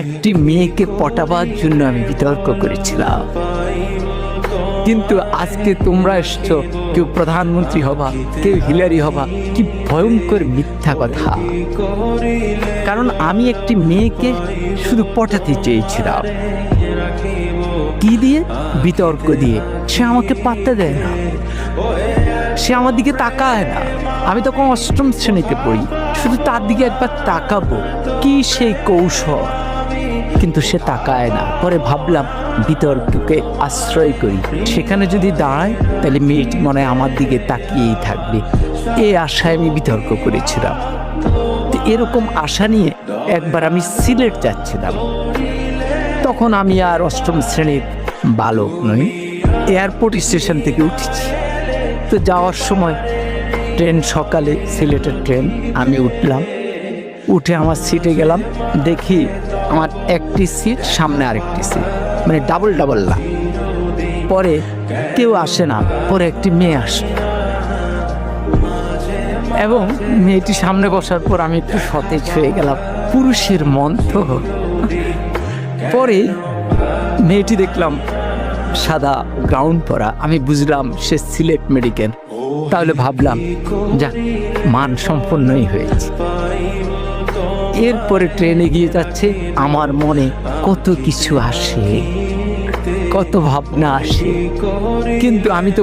একটি মেয়েকে পটাবার জন্য আমি বিতর্ক করেছিলাম। কিন্তু আজকে তোমরা এসছো, কেউ প্রধানমন্ত্রী হবা, কেউ হিলারি হবা। কি ভয়ঙ্কর মিথ্যা কথা! কারণ আমি একটি মেয়েকে শুধু পটাতে চেয়েছিলাম। কি দিয়ে? বিতর্ক দিয়ে। সে আমাকে পাত্তা দেয় না, সে আমার দিকে তাকায় না। আমি তখন অষ্টম শ্রেণীতে পড়ি, শুধু তার দিকে একবার তাকাবো, কি সেই কৌশল, কিন্তু সে তাকায় না। পরে ভাবলাম বিতর্ককে আশ্রয় করি, সেখানে যদি দাঁড়ায় তাহলে মেয়েটি মনে হয় আমার দিকে তাকিয়েই থাকবে। এই আশায় আমি বিতর্ক করেছিলাম। এরকম আশা নিয়ে একবার আমি সিলেট যাচ্ছিলাম। তখন আমি আর অষ্টম শ্রেণীর বালক নই, এয়ারপোর্ট স্টেশন থেকে উঠেছি। তো যাওয়ার সময় ট্রেন, সকালে সিলেটের ট্রেন, আমি উঠলাম। উঠে আমার সিটে গেলাম, দেখি আমার একটি সিট, সামনে আরেকটি সিট, মানে ডাবল ডাবল না। পরে কেউ আসে না, পরে একটি মেয়ে আসে এবং মেয়েটি সামনে বসার পর আমি একটু সতেজ হয়ে গেলাম। পুরুষের মন তো। পরে মেয়েটি দেখলাম সাদা গ্রাউন্ড পরা, আমি বুঝলাম সে সিলেট মেডিকেল। তাহলে ভাবলাম যাক, মান সম্পন্নই হয়েছে। এরপরে ট্রেন এগিয়ে যাচ্ছে, আমার মনে কত কিছু আসে, কত ভাবনা আসে, কিন্তু আমি তো